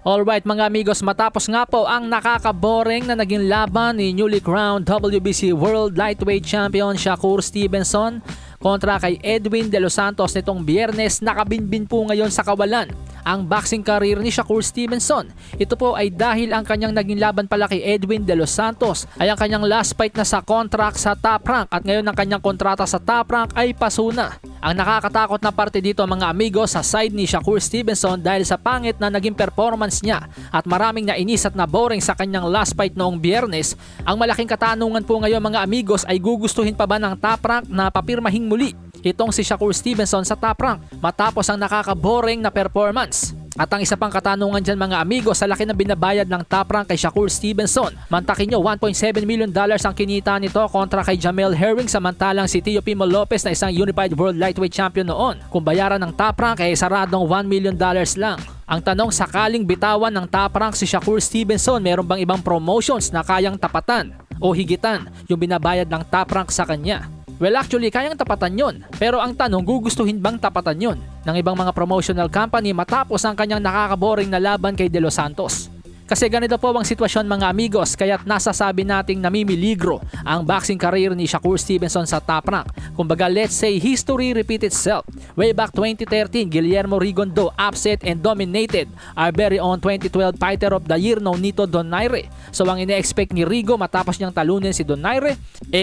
Alright mga amigos, matapos nga po ang nakakaboring na naging laban ni newly crowned WBC World Lightweight Champion Shakur Stevenson kontra kay Edwin De Los Santos nitong Biyernes, nakabinbin po ngayon sa kawalan ang boxing career ni Shakur Stevenson. Ito po ay dahil ang kanyang naging laban pala kay Edwin De Los Santos ay ang kanyang last fight na sa contract sa Top Rank at ngayon ang kanyang kontrata sa Top Rank ay pasuna. Ang nakakatakot na parte dito mga amigos sa side ni Shakur Stevenson dahil sa pangit na naging performance niya at maraming nainis at naboring sa kanyang last fight noong Biyernes. Ang malaking katanungan po ngayon mga amigos ay gugustuhin pa ba ng Top Rank na papirmahing muli itong si Shakur Stevenson sa Top Rank matapos ang nakakaboring na performance? At ang isa pang katanungan dyan mga amigos, sa laki na binabayad ng Top Rank kay Shakur Stevenson. Mantakin nyo, $1.7 million ang kinita nito kontra kay Jamel Herring, samantalang si Teofimo Lopez na isang Unified World Lightweight Champion noon. Kung bayaran ng Top Rank ay saradong $1 million lang. Ang tanong, sakaling bitawan ng Top Rank si Shakur Stevenson, meron bang ibang promotions na kayang tapatan o higitan yung binabayad ng Top Rank sa kanya? Well, actually, kayang tapatan yon. Pero ang tanong, gugustuhin bang tapatan yon ng ibang mga promotional company matapos ang kanyang nakakaboring na laban kay De Los Santos? Kasi ganito po ang sitwasyon mga amigos, kaya't nasasabi nating namimiligro ang boxing career ni Shakur Stevenson sa Top Rank. Kumbaga, let's say history repeat itself. Way back 2013, Guillermo Rigondeaux upset and dominated our very own 2012 Fighter of the Year Nonito Donaire. So ang ine-expect ni Rigo matapos niyang talunin si Donaire,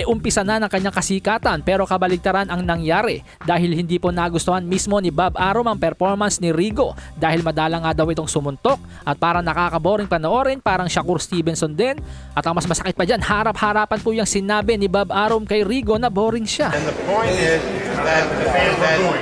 umpisa na ng kanyang kasikatan, pero kabaligtaran ang nangyari dahil hindi po nagustuhan mismo ni Bob Arum ang performance ni Rigo dahil madala nga daw itong sumuntok at para nakakaboring panoorin, parang Shakur Stevenson din. At ang mas masakit pa dyan, harap-harapan po yung sinabi ni Bob Arum kay Rigo na boring siya. And the point is that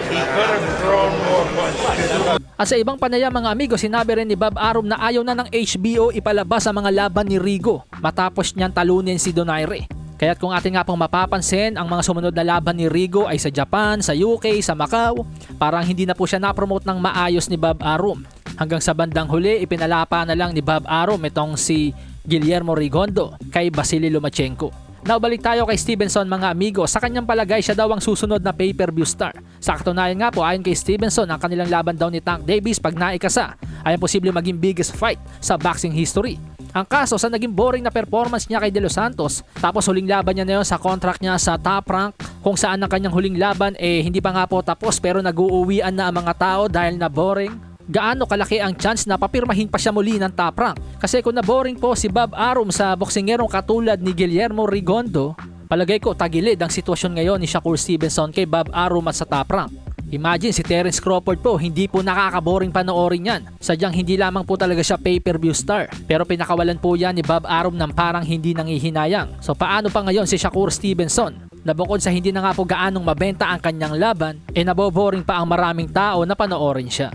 he could have thrown more punches. At sa ibang panaya mga amigo, sinabi rin ni Bob Arum na ayaw na ng HBO ipalabas ang mga laban ni Rigo matapos niyang talunin si Donaire. Kaya't kung atin nga pong mapapansin, ang mga sumunod na laban ni Rigo ay sa Japan, sa UK, sa Macau. Parang hindi na po siya na-promote ng maayos ni Bob Arum. Hanggang sa bandang huli, ipinalapa na lang ni Bob Arum itong si Guillermo Rigondeaux kay Vasily Lomachenko. Now balik tayo kay Stevenson mga amigo. Sa kanyang palagay, siya daw ang susunod na pay-per-view star. Sa katunayan nga po, ayon kay Stevenson, ang kanilang laban daw ni Tank Davis pag naikasa ay posible maging biggest fight sa boxing history. Ang kaso, sa naging boring na performance niya kay De Los Santos, tapos huling laban niya na yun sa contract niya sa Top Rank, kung saan ang kanyang huling laban hindi pa nga po tapos pero nag-uuwian na ang mga tao dahil na boring. Gaano kalaki ang chance na papirmahin pa siya muli ng Top Rank? Kasi kung naboring po si Bob Arum sa boksingerong katulad ni Guillermo Rigondeaux, palagay ko tagilid ang sitwasyon ngayon ni Shakur Stevenson kay Bob Arum at sa Top Rank. Imagine si Terence Crawford po, hindi po nakakaboring panoorin yan. Sadyang hindi lamang po talaga siya pay-per-view star, pero pinakawalan po yan ni Bob Arum ng parang hindi nangihinayang. So paano pa ngayon si Shakur Stevenson? Na bukod sa hindi na nga po gaanong mabenta ang kanyang laban, naboboring pa ang maraming tao na panoorin siya.